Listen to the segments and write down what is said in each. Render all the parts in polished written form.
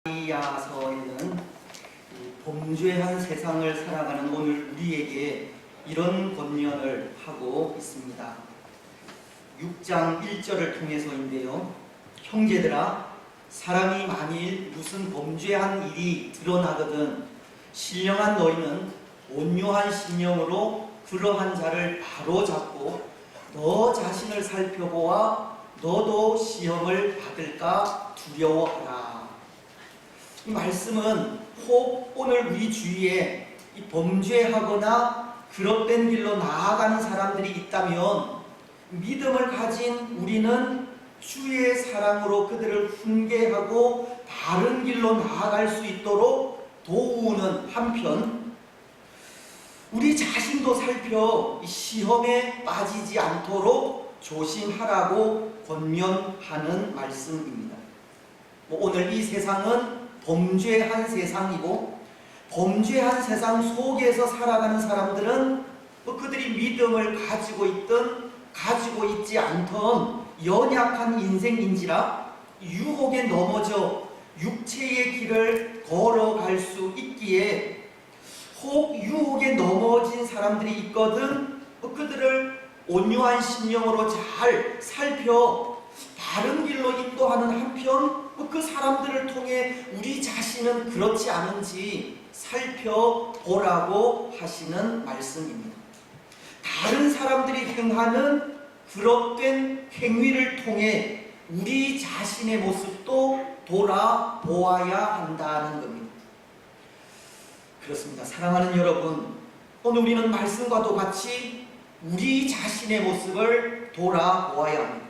이사야서에는 범죄한 세상을 살아가는 오늘 우리에게 이런 권면을 하고 있습니다. 6장 1절을 통해서인데요. 형제들아, 사람이 만일 무슨 범죄한 일이 드러나거든 신령한 너희는 온유한 심령으로 그러한 자를 바로잡고 너 자신을 살펴보아 너도 시험을 받을까 두려워하라. 이 말씀은 혹 오늘 우리 주위에 이 범죄하거나 그릇된 길로 나아가는 사람들이 있다면 믿음을 가진 우리는 주의 사랑으로 그들을 훈계하고 바른 길로 나아갈 수 있도록 도우는 한편, 우리 자신도 살펴 시험에 빠지지 않도록 조심하라고 권면하는 말씀입니다. 오늘 이 세상은 범죄한 세상이고, 범죄한 세상 속에서 살아가는 사람들은 그들이 믿음을 가지고 있든 가지고 있지 않던 연약한 인생인지라 유혹에 넘어져 육체의 길을 걸어갈 수 있기에, 혹 유혹에 넘어진 사람들이 있거든 그들을 온유한 심령으로 잘 살펴 바른 길로 인도하는 한편, 그 사람들을 통해 우리 자신은 그렇지 않은지 살펴보라고 하시는 말씀입니다. 다른 사람들이 행하는 그릇된 행위를 통해 우리 자신의 모습도 돌아보아야 한다는 겁니다. 그렇습니다. 사랑하는 여러분, 오늘 우리는 말씀과도 같이 우리 자신의 모습을 돌아보아야 합니다.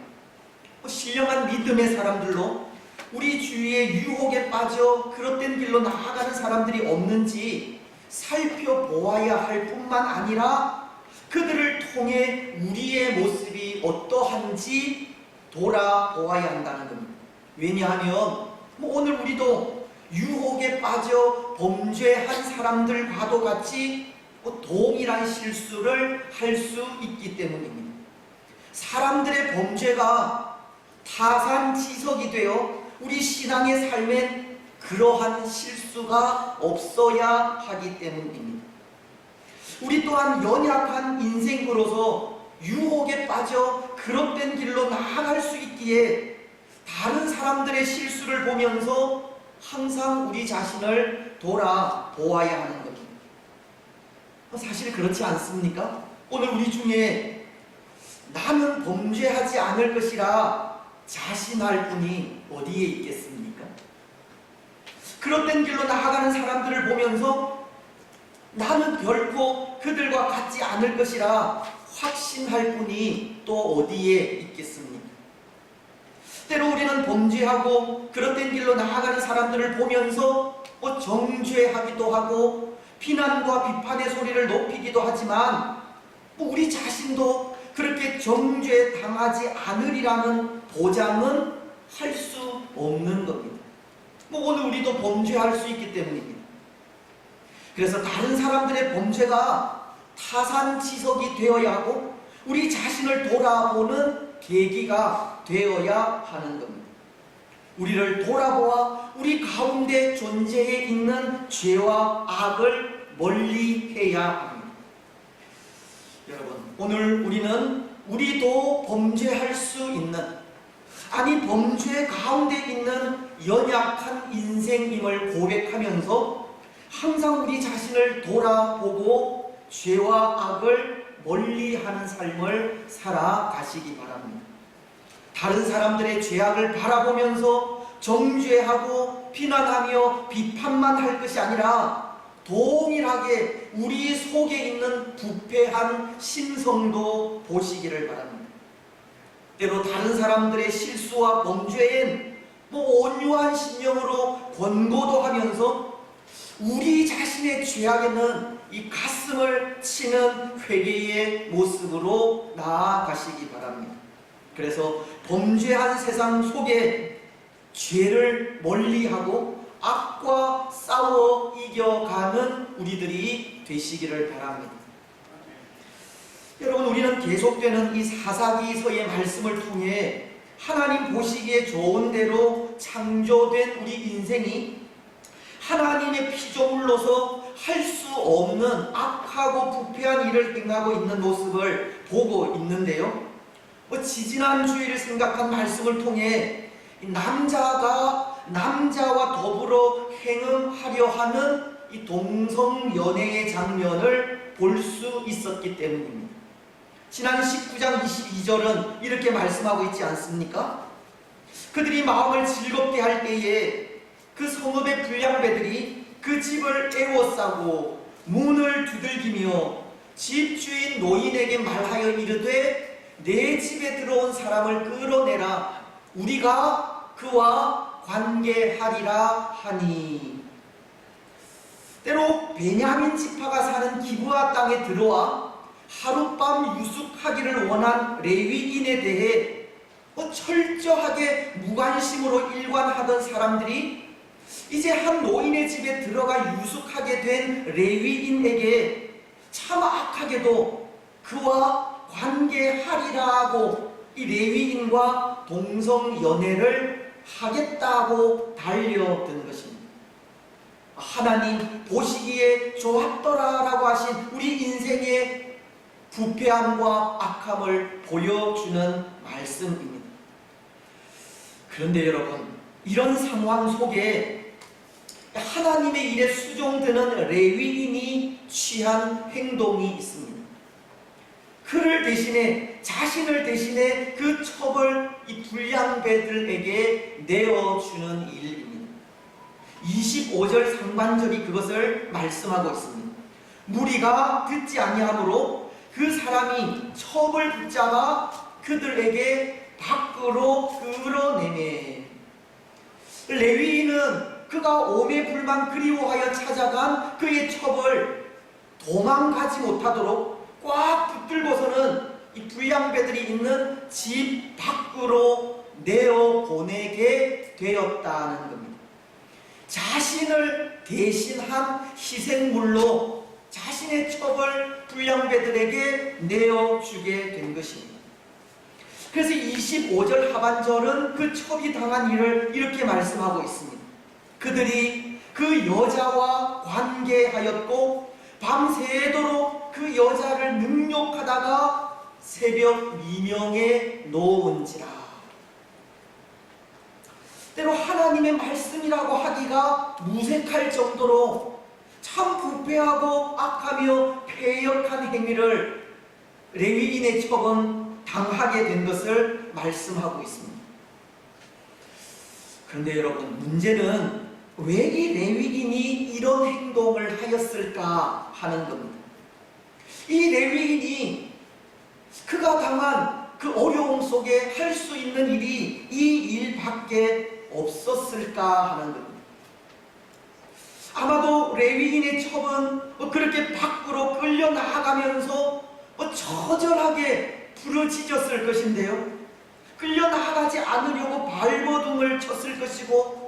신령한 믿음의 사람들로 우리 주위에 유혹에 빠져 그릇된 길로 나아가는 사람들이 없는지 살펴보아야 할 뿐만 아니라 그들을 통해 우리의 모습이 어떠한지 돌아보아야 한다는 겁니다. 왜냐하면 오늘 우리도 유혹에 빠져 범죄한 사람들과도 같이 동일한 실수를 할 수 있기 때문입니다. 사람들의 범죄가 타산지석이 되어 우리 신앙의 삶엔 그러한 실수가 없어야 하기 때문입니다. 우리 또한 연약한 인생으로서 유혹에 빠져 그릇된 길로 나아갈 수 있기에 다른 사람들의 실수를 보면서 항상 우리 자신을 돌아보아야 하는 겁니다. 사실 그렇지 않습니까? 오늘 우리 중에 나는 범죄하지 않을 것이라 자신할 분이 어디에 있겠습니까? 그릇된 길로 나아가는 사람들을 보면서 나는 결코 그들과 같지 않을 것이라 확신할 분이 또 어디에 있겠습니까? 때로 우리는 범죄하고 그릇된 길로 나아가는 사람들을 보면서 정죄하기도 하고 비난과 비판의 소리를 높이기도 하지만 우리 자신도 그렇게 정죄당하지 않으리라는 보장은 할 수 없는 겁니다. 오늘 우리도 범죄할 수 있기 때문입니다. 그래서 다른 사람들의 범죄가 타산지석이 되어야 하고 우리 자신을 돌아보는 계기가 되어야 하는 겁니다. 우리를 돌아보아 우리 가운데 존재해 있는 죄와 악을 멀리해야 합니다. 여러분, 오늘 우리도 범죄할 수 있는, 아니 범죄 가운데 있는 연약한 인생임을 고백하면서 항상 우리 자신을 돌아보고 죄와 악을 멀리하는 삶을 살아가시기 바랍니다. 다른 사람들의 죄악을 바라보면서 정죄하고 비난하며 비판만 할 것이 아니라 동일하게 우리 속에 있는 부패한 심성도 보시기를 바랍니다. 때로 다른 사람들의 실수와 범죄엔 온유한 심령으로 권고도 하면서 우리 자신의 죄악에는 이 가슴을 치는 회개의 모습으로 나아가시기 바랍니다. 그래서 범죄한 세상 속에 죄를 멀리하고 악과 싸워 이겨가는 우리들이 되시기를 바랍니다. 여러분, 우리는 계속되는 이 사사기서의 말씀을 통해 하나님 보시기에 좋은 대로 창조된 우리 인생이 하나님의 피조물로서 할 수 없는 악하고 부패한 일을 행하고 있는 모습을 보고 있는데요. 지지난 주일을 생각한 말씀을 통해 남자가 남자와 더불어 행음하려 하는 이 동성연애의 장면을 볼 수 있었기 때문입니다. 지난 19장 22절은 이렇게 말씀하고 있지 않습니까? 그들이 마음을 즐겁게 할 때에 그 성읍의 불량배들이 그 집을 애워싸고 문을 두들기며 집주인 노인에게 말하여 이르되 내 집에 들어온 사람을 끌어내라. 우리가 그와 관계하리라 하니. 때로 베냐민 지파가 사는 기브아 땅에 들어와 하룻밤 유숙하기를 원한 레위인에 대해 철저하게 무관심으로 일관하던 사람들이 이제 한 노인의 집에 들어가 유숙하게 된 레위인에게 참 악하게도 그와 관계하리라고 이 레위인과 동성연애를 하겠다고 달려든 것입니다. 하나님 보시기에 좋았더라라고 하신 우리 인생의 부패함과 악함을 보여주는 말씀입니다. 그런데 여러분, 이런 상황 속에 하나님의 일에 수종되는 레위인이 취한 행동이 있습니다. 그를 대신해, 자신을 대신해 그 첩을 이 불량배들에게 내어주는 일입니다. 25절 상반절이 그것을 말씀하고 있습니다. 무리가 듣지 아니하므로 그 사람이 첩을 붙잡아 그들에게 밖으로 끌어내매. 레위인은 그가 오매불만 그리워하여 찾아간 그의 첩을 도망가지 못하도록 꽉 붙들고서는 이 불량배들이 있는 집 밖으로 내어보내게 되었다는 겁니다. 자신을 대신한 희생물로 자신의 첩을 불량배들에게 내어주게 된 것입니다. 그래서 25절 하반절은 그 첩이 당한 일을 이렇게 말씀하고 있습니다. 그들이 그 여자와 관계하였고 밤새도록 그 여자를 능욕하다가 새벽 미명에 놓은지라. 때로 하나님의 말씀이라고 하기가 무색할 정도로 참 부패하고 악하며 패역한 행위를 레위인의 첩은 당하게 된 것을 말씀하고 있습니다. 그런데 여러분, 문제는 왜 이 레위인이 이런 행동을 하였을까 하는 겁니다. 이 레위인이 그가 당한 그 어려움 속에 할 수 있는 일이 이 일밖에 없었을까 하는 겁니다. 아마도 레위인의 첩은 그렇게 밖으로 끌려 나가면서 처절하게 부르짖었을 것인데요. 끌려 나가지 않으려고 발버둥을 쳤을 것이고,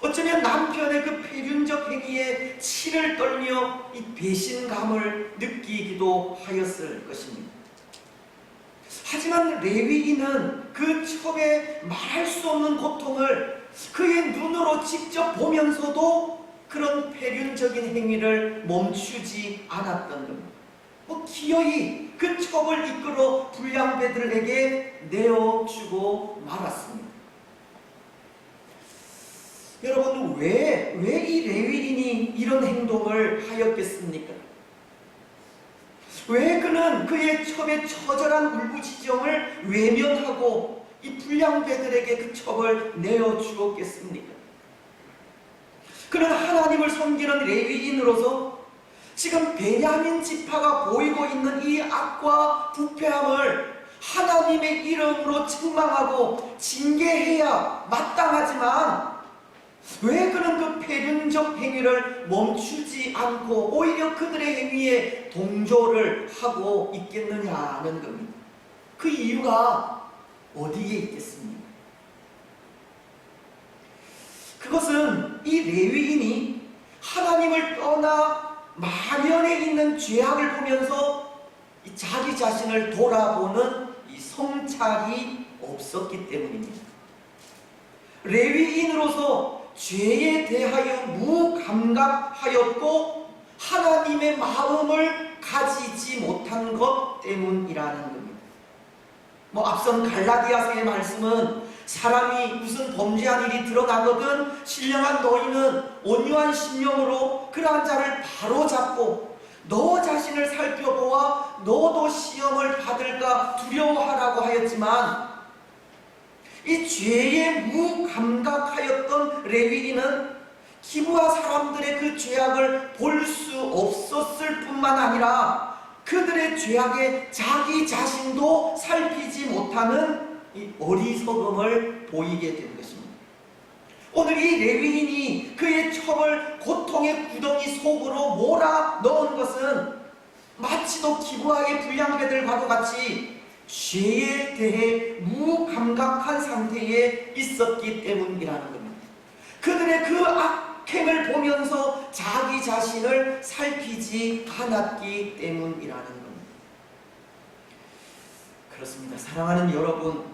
어쩌면 남편의 그 폐륜적 행위에 치를 떨며 이 배신감을 느끼기도 하였을 것입니다. 하지만 레위인은 그 첩에 말할 수 없는 고통을 그의 눈으로 직접 보면서도 그런 폐륜적인 행위를 멈추지 않았던 겁니다. 기어이 그 첩을 이끌어 불량배들에게 내어주고 말았습니다. 여러분, 왜 이 레위인이 이런 행동을 하였겠습니까? 왜 그는 그의 첩의 처절한 울부짖음을 외면하고 이 불량배들에게 그 첩을 내어주었겠습니까? 그는 하나님을 섬기는 레위인으로서 지금 베냐민 지파가 보이고 있는 이 악과 부패함을 하나님의 이름으로 책망하고 징계해야 마땅하지만 왜 그는 그 폐륜적 행위를 멈추지 않고 오히려 그들의 행위에 동조를 하고 있겠느냐는 겁니다. 그 이유가 어디에 있겠습니까? 그것은 이 레위인이 하나님을 떠나 만연에 있는 죄악을 보면서 자기 자신을 돌아보는 이 성찰이 없었기 때문입니다. 레위인으로서 죄에 대하여 무감각하였고 하나님의 마음을 가지지 못한 것 때문이라는 겁니다. 앞선 갈라디아서의 말씀은 사람이 무슨 범죄한 일이 드러나거든 신령한 너희는 온유한 심령으로 그러한 자를 바로잡고 너 자신을 살펴보아 너도 시험을 받을까 두려워하라고 하였지만, 이 죄에 무감각하였던 레위기는 기브아 사람들의 그 죄악을 볼 수 없었을 뿐만 아니라 그들의 죄악에 자기 자신도 살피지 못하는 이 어리석음을 보이게 된 것입니다. 오늘 이 레위인이 그의 첩을 고통의 구덩이 속으로 몰아 넣은 것은 마치도 기브아의 불량배들과도 같이 죄에 대해 무감각한 상태에 있었기 때문이라는 겁니다. 그들의 그 악행을 보면서 자기 자신을 살피지 않았기 때문이라는 겁니다. 그렇습니다. 사랑하는 여러분,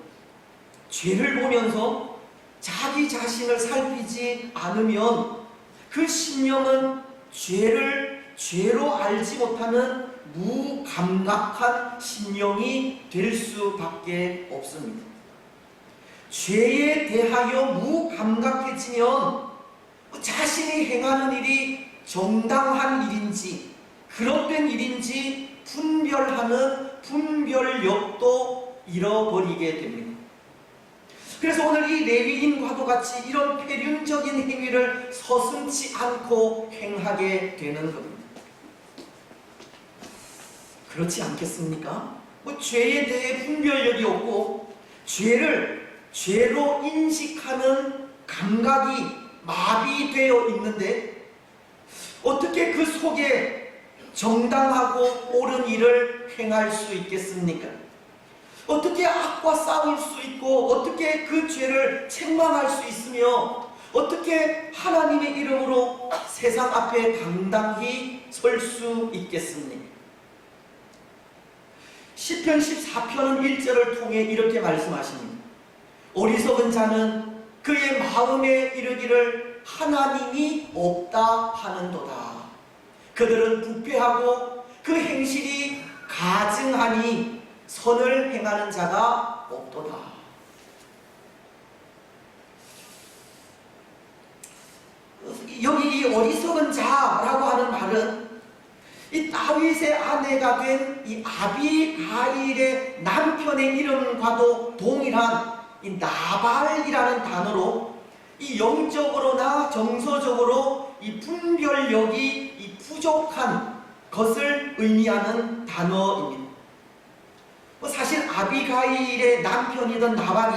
죄를 보면서 자기 자신을 살피지 않으면 그 심령은 죄를 죄로 알지 못하는 무감각한 심령이 될 수밖에 없습니다. 죄에 대하여 무감각해지면 자신이 행하는 일이 정당한 일인지 그릇된 일인지 분별하는 분별력도 잃어버리게 됩니다. 그래서 오늘 이 레위인과도 같이 이런 폐륜적인 행위를 서슴지 않고 행하게 되는 겁니다. 그렇지 않겠습니까? 죄에 대해 분별력이 없고 죄를 죄로 인식하는 감각이 마비되어 있는데 어떻게 그 속에 정당하고 옳은 일을 행할 수 있겠습니까? 어떻게 악과 싸울 수 있고 어떻게 그 죄를 책망할 수 있으며 어떻게 하나님의 이름으로 세상 앞에 당당히 설 수 있겠습니까? 시편 14편은 1절을 통해 이렇게 말씀하십니다. 어리석은 자는 그의 마음에 이르기를 하나님이 없다 하는도다. 그들은 부패하고 그 행실이 가증하니 선을 행하는 자가 없도다. 여기 이 어리석은 자라고 하는 말은 이 다윗의 아내가 된 이 아비가일의 남편의 이름과도 동일한 이 나발이라는 단어로 이 영적으로나 정서적으로 이 분별력이 이 부족한 것을 의미하는 단어입니다. 사실 아비가일의 남편이던 나발이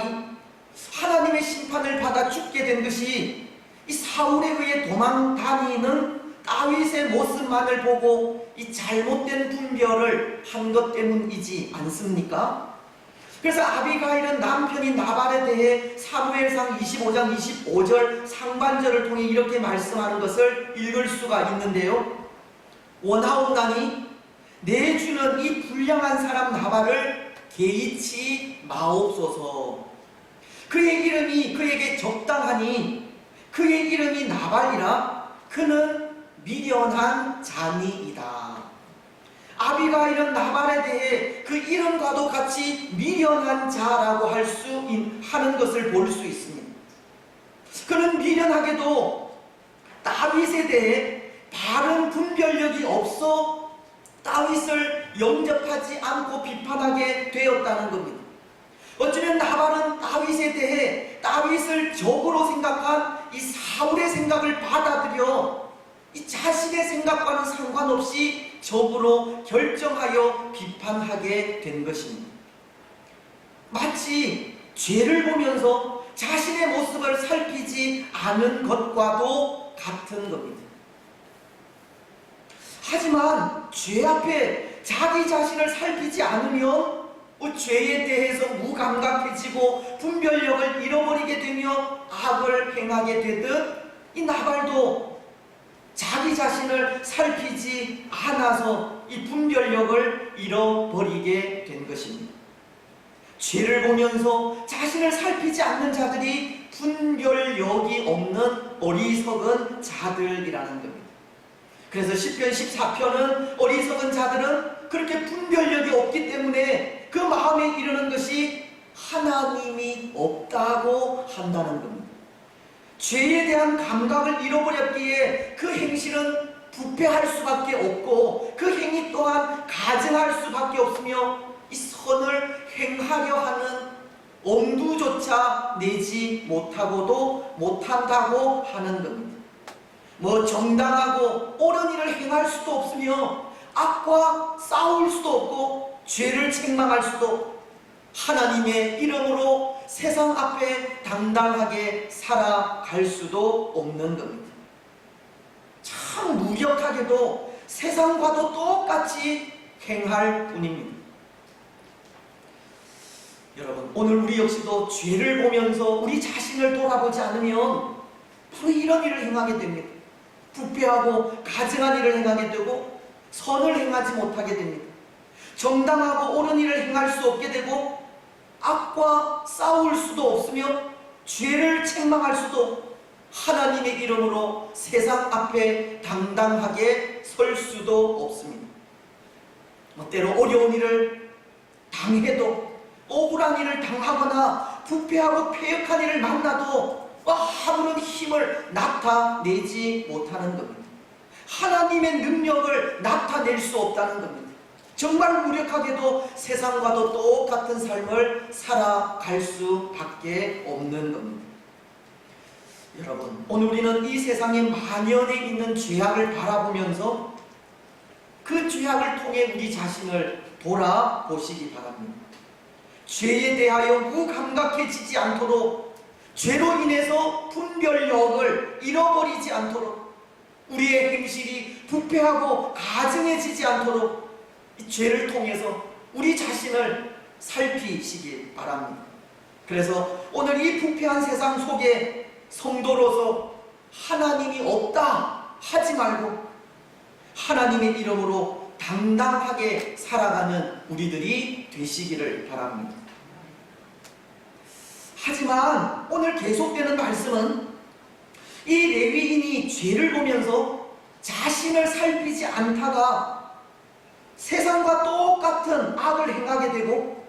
하나님의 심판을 받아 죽게 된 것이 이 사울에 의해 도망 다니는 다윗의 모습만을 보고 이 잘못된 분별을 한 것 때문이지 않습니까? 그래서 아비가일은 남편인 나발에 대해 사무엘상 25장 25절 상반절을 통해 이렇게 말씀하는 것을 읽을 수가 있는데요. 원하옵나니 내 주는 이 불량한 사람 나발을 개의치 마옵소서. 그의 이름이 그에게 적당하니 그의 이름이 나발이라 그는 미련한 자니이다. 아비가일은 나발에 대해 그 이름과도 같이 미련한 자라고 하는 것을 볼 수 있습니다. 그는 미련하게도 다윗에 대해 바른 분별력이 없어 다윗을 영접하지 않고 비판하게 되었다는 겁니다. 어쩌면 나발은 다윗에 대해 다윗을 적으로 생각한 이 사울의 생각을 받아들여 이 자신의 생각과는 상관없이 적으로 결정하여 비판하게 된 것입니다. 마치 죄를 보면서 자신의 모습을 살피지 않은 것과도 같은 겁니다. 하지만 죄 앞에 자기 자신을 살피지 않으면 죄에 대해서 무감각해지고 분별력을 잃어버리게 되며 악을 행하게 되듯 이 나발도 자기 자신을 살피지 않아서 이 분별력을 잃어버리게 된 것입니다. 죄를 보면서 자신을 살피지 않는 자들이 분별력이 없는 어리석은 자들이라는 겁니다. 그래서 시편 14편은 어리석은 자들은 그렇게 분별력이 없기 때문에 그 마음에 이르는 것이 하나님이 없다고 한다는 겁니다. 죄에 대한 감각을 잃어버렸기에 그 행실은 부패할 수밖에 없고 그 행위 또한 가증할 수밖에 없으며 이 선을 행하려 하는 엄두조차 내지 못한다고 하는 겁니다. 정당하고 옳은 일을 행할 수도 없으며 악과 싸울 수도 없고 죄를 책망할 수도 하나님의 이름으로 세상 앞에 당당하게 살아갈 수도 없는 겁니다. 참 무력하게도 세상과도 똑같이 행할 뿐입니다. 여러분, 오늘 우리 역시도 죄를 보면서 우리 자신을 돌아보지 않으면 바로 이런 일을 행하게 됩니다. 부패하고 가증한 일을 행하게 되고 선을 행하지 못하게 됩니다. 정당하고 옳은 일을 행할 수 없게 되고 악과 싸울 수도 없으며 죄를 책망할 수도 하나님의 이름으로 세상 앞에 당당하게 설 수도 없습니다. 때로 어려운 일을 당해도 억울한 일을 당하거나 부패하고 패역한 일을 만나도 아무런 힘을 나타내지 못하는 겁니다. 하나님의 능력을 나타낼 수 없다는 겁니다. 정말 무력하게도 세상과도 똑같은 삶을 살아갈 수밖에 없는 겁니다. 여러분, 오늘 우리는 이 세상에 만연해 있는 죄악을 바라보면서 그 죄악을 통해 우리 자신을 돌아보시기 바랍니다. 죄에 대하여 무감각해지지 않도록, 죄로 인해서 분별력을 잃어버리지 않도록, 우리의 행실이 부패하고 가증해지지 않도록 이 죄를 통해서 우리 자신을 살피시기 바랍니다. 그래서 오늘 이 부패한 세상 속에 성도로서 하나님이 없다 하지 말고 하나님의 이름으로 당당하게 살아가는 우리들이 되시기를 바랍니다. 하지만 오늘 계속되는 말씀은 이 레위인이 죄를 보면서 자신을 살피지 않다가 세상과 똑같은 악을 행하게 되고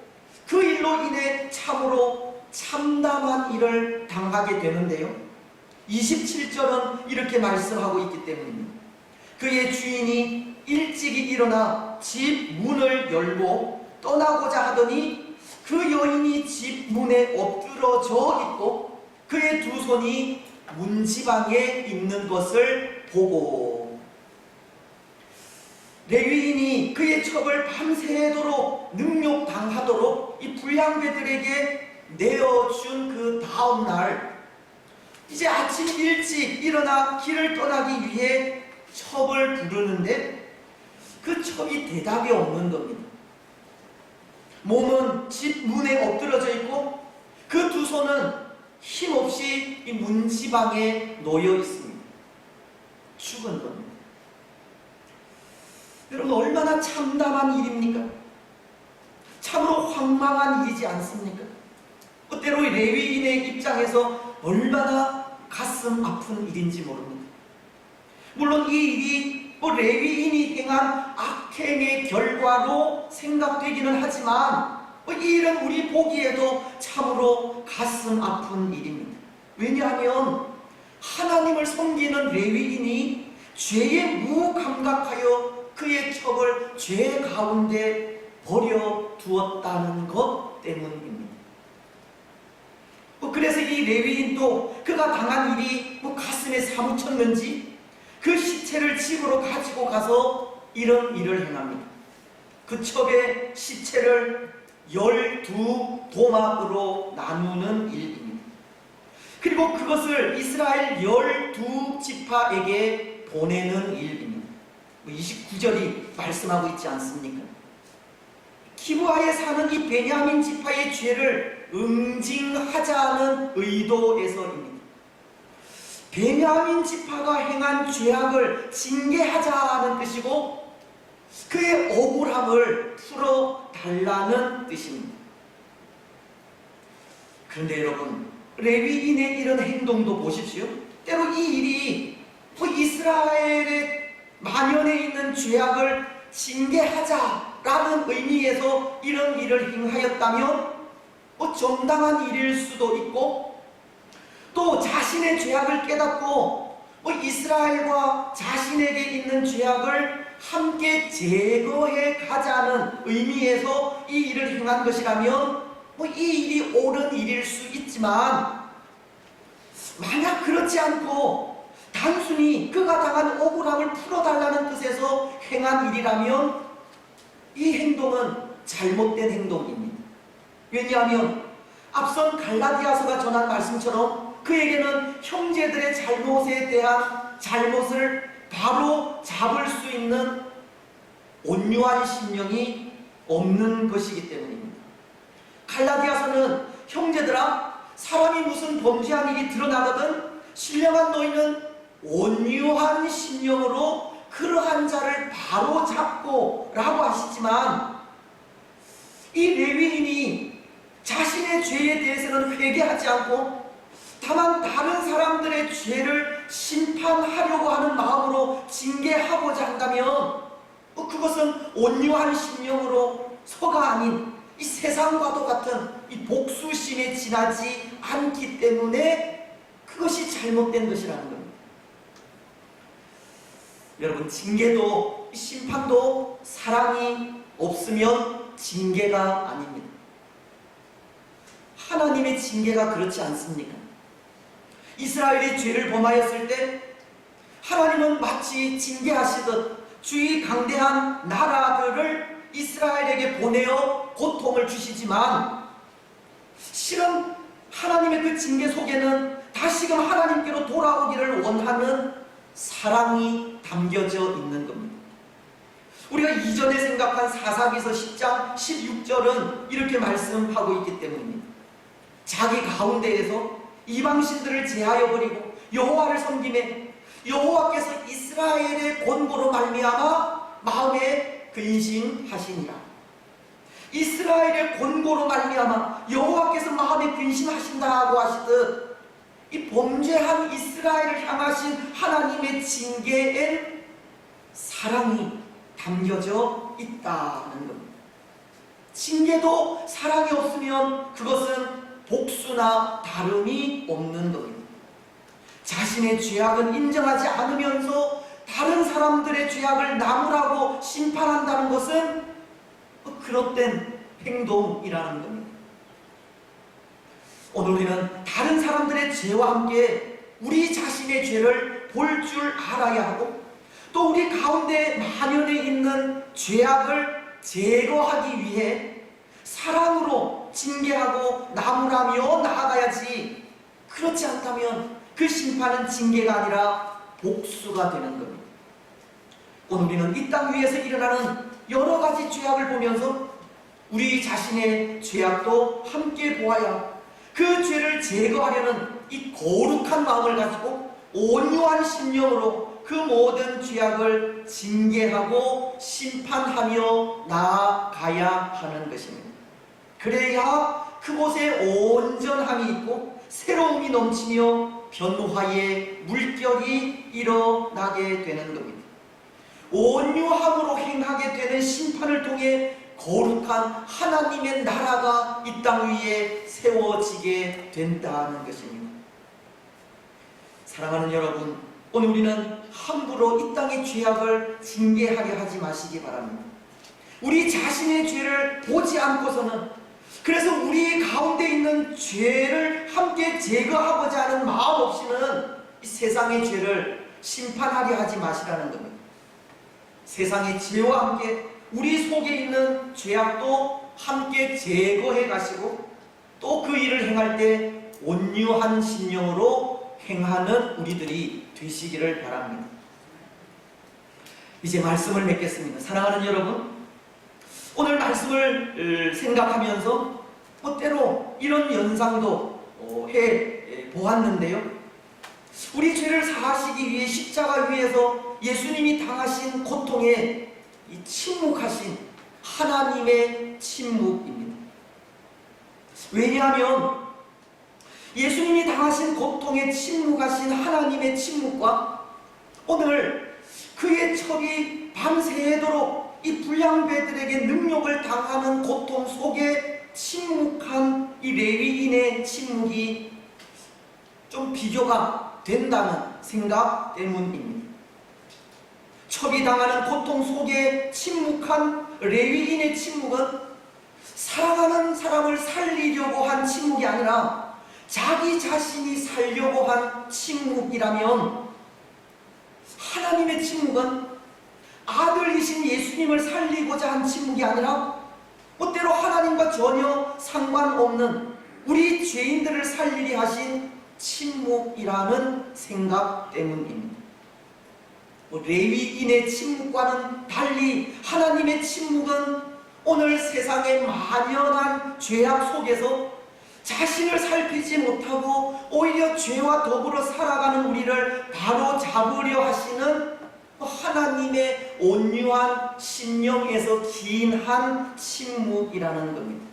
그 일로 인해 참으로 참담한 일을 당하게 되는데요. 27절은 이렇게 말씀하고 있기 때문입니다. 그의 주인이 일찍이 일어나 집 문을 열고 떠나고자 하더니 그 여인이 집 문에 엎드러져 있고 그의 두 손이 문지방에 있는 것을 보고, 레위인이 그의 첩을 밤새도록 능욕당하도록 이 불량배들에게 내어준 그 다음 날, 이제 아침 일찍 일어나 길을 떠나기 위해 첩을 부르는데 그 첩이 대답이 없는 겁니다. 몸은 집 문에 엎드러져 있고 그 두 손은 힘없이 이 문지방에 놓여 있습니다. 죽은 겁니다. 여러분, 얼마나 참담한 일입니까? 참으로 황망한 일이지 않습니까? 때로 레위인의 입장에서 얼마나 가슴 아픈 일인지 모릅니다. 물론 이 일이 레위인이 행한 악행의 결과로 생각되기는 하지만 이 일은 우리 보기에도 참으로 가슴 아픈 일입니다. 왜냐하면 하나님을 섬기는 레위인이 죄에 무감각하여 그의 첩을 죄 가운데 버려두었다는 것 때문입니다. 그래서 이 레위인도 그가 당한 일이 가슴에 사무쳤는지 그 시체를 집으로 가지고 가서 이런 일을 행합니다. 그 첩의 시체를 12도막으로 나누는 일입니다. 그리고 그것을 이스라엘 12지파에게 보내는 일입니다. 29절이 말씀하고 있지 않습니까? 기브아에 사는 이 베냐민 지파의 죄를 응징하자는 의도에서입니다. 베냐민 지파가 행한 죄악을 징계하자는 뜻이고 그의 억울함을 풀어달라는 뜻입니다. 그런데 여러분, 레위인의 이런 행동도 보십시오. 때로 이 일이 이스라엘의 만연해 있는 죄악을 징계하자라는 의미에서 이런 일을 행하였다면 정당한 일일 수도 있고, 또 자신의 죄악을 깨닫고 이스라엘과 자신에게 있는 죄악을 함께 제거해 가자는 의미에서 이 일을 행한 것이라면 이 일이 옳은 일일 수 있지만, 만약 그렇지 않고 단순히 그가 당한 억울함을 풀어달라는 뜻에서 행한 일이라면 이 행동은 잘못된 행동입니다. 왜냐하면 앞선 갈라디아서가 전한 말씀처럼 그에게는 형제들의 잘못에 대한 잘못을 바로 잡을 수 있는 온유한 심령이 없는 것이기 때문입니다. 갈라디아서는 형제들아, 사람이 무슨 범죄한 일이 드러나거든 신령한 너희는 온유한 심령으로 그러한 자를 바로 잡고 라고 하시지만, 이 레위인이 자신의 죄에 대해서는 회개하지 않고 다만 다른 사람들의 죄를 심판하려고 하는 마음으로 징계하고자 한다면 그것은 온유한 심령으로서가 아닌 이 세상과도 같은 이 복수심에 지나지 않기 때문에 그것이 잘못된 것이라는 겁니다. 여러분, 징계도 심판도 사랑이 없으면 징계가 아닙니다. 하나님의 징계가 그렇지 않습니까? 이스라엘이 죄를 범하였을 때 하나님은 마치 징계하시듯 주의 강대한 나라들을 이스라엘에게 보내어 고통을 주시지만, 실은 하나님의 그 징계 속에는 다시금 하나님께로 돌아오기를 원하는 사랑이 담겨져 있는 겁니다. 우리가 이전에 생각한 사사기서 10장 16절은 이렇게 말씀하고 있기 때문입니다. 자기 가운데에서 이방신들을 제하여 버리고 여호와를 섬기매 여호와께서 이스라엘의 권고로 말미암아 마음에 근심하시니라. 이스라엘의 권고로 말미암아 여호와께서 마음에 근심하신다고 하시듯 이 범죄한 이스라엘을 향하신 하나님의 징계엔 사랑이 담겨져 있다는 겁니다. 징계도 사랑이 없으면 그것은 복수나 다름이 없는 겁니다. 자신의 죄악은 인정하지 않으면서 다른 사람들의 죄악을 나무라고 심판한다는 것은 그릇된 행동이라는 겁니다. 오늘 우리는 다른 사람들의 죄와 함께 우리 자신의 죄를 볼 줄 알아야 하고, 또 우리 가운데 만연해 있는 죄악을 제거하기 위해 사랑으로 징계하고 나무라며 나아가야지, 그렇지 않다면 그 심판은 징계가 아니라 복수가 되는 겁니다. 오늘 우리는 이 땅 위에서 일어나는 여러 가지 죄악을 보면서 우리 자신의 죄악도 함께 보아야 그 죄를 제거하려는 이 거룩한 마음을 가지고 온유한 심령으로 그 모든 죄악을 징계하고 심판하며 나아가야 하는 것입니다. 그래야 그곳에 온전함이 있고 새로움이 넘치며 변화의 물결이 일어나게 되는 겁니다. 온유함으로 행하게 되는 심판을 통해 거룩한 하나님의 나라가 이 땅 위에 세워지게 된다는 것입니다. 사랑하는 여러분, 오늘 우리는 함부로 이 땅의 죄악을 징계하려 하지 마시기 바랍니다. 우리 자신의 죄를 보지 않고서는, 그래서 우리 가운데 있는 죄를 함께 제거하고자 하는 마음 없이는 이 세상의 죄를 심판하려 하지 마시라는 겁니다. 세상의 죄와 함께 우리 속에 있는 죄악도 함께 제거해 가시고, 또 그 일을 행할 때 온유한 심령으로 행하는 우리들이 되시기를 바랍니다. 이제 말씀을 맺겠습니다. 사랑하는 여러분, 오늘 말씀을 생각하면서 때로 이런 연상도 해 보았는데요. 우리 죄를 사하시기 위해 십자가 위에서 예수님이 당하신 고통에 이 침묵하신 하나님의 침묵입니다. 왜냐하면 예수님이 당하신 고통에 침묵하신 하나님의 침묵과 오늘 그의 첩이 밤새도록 이 불량배들에게 능력을 당하는 고통 속에 침묵한 이 레위인의 침묵이 좀 비교가 된다는 생각 때문입니다. 첩이 당하는 고통 속에 침묵한 레위인의 침묵은 사랑하는 사람을 살리려고 한 침묵이 아니라 자기 자신이 살려고 한 침묵이라면, 하나님의 침묵은 아들이신 예수님을 살리고자 한 침묵이 아니라 때로 하나님과 전혀 상관없는 우리 죄인들을 살리려 하신 침묵이라는 생각 때문입니다. 레위인의 침묵과는 달리 하나님의 침묵은 오늘 세상의 만연한 죄악 속에서 자신을 살피지 못하고 오히려 죄와 더불어 살아가는 우리를 바로 잡으려 하시는 하나님의 온유한 심령에서 기인한 침묵이라는 겁니다.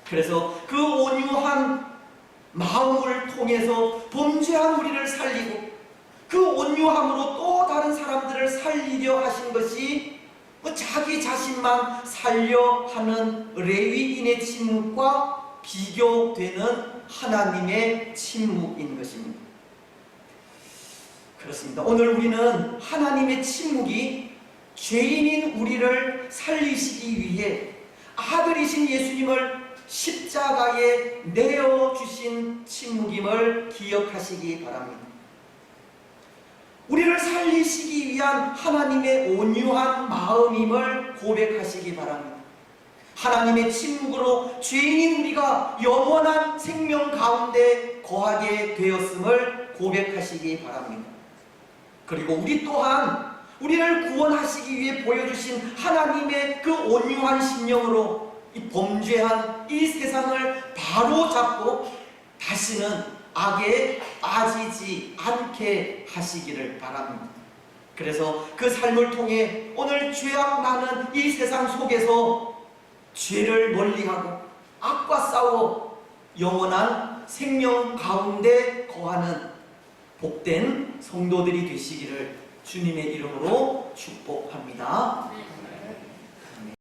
그래서 그 온유한 마음을 통해서 범죄한 우리를 살리고 그 온유함으로 또 다른 사람들을 살리려 하신 것이 자기 자신만 살려 하는 레위인의 침묵과 비교되는 하나님의 침묵인 것입니다. 그렇습니다. 오늘 우리는 하나님의 침묵이 죄인인 우리를 살리시기 위해 아들이신 예수님을 십자가에 내어주신 침묵임을 기억하시기 바랍니다. 우리를 살리시기 위한 하나님의 온유한 마음임을 고백하시기 바랍니다. 하나님의 침묵으로 죄인인 우리가 영원한 생명 가운데 거하게 되었음을 고백하시기 바랍니다. 그리고 우리 또한 우리를 구원하시기 위해 보여주신 하나님의 그 온유한 심령으로 이 범죄한 이 세상을 바로잡고 다시는 악에 빠지지 않게 하시기를 바랍니다. 그래서 그 삶을 통해 오늘 죄악 많은 이 세상 속에서 죄를 멀리하고 악과 싸워 영원한 생명 가운데 거하는 복된 성도들이 되시기를 주님의 이름으로 축복합니다.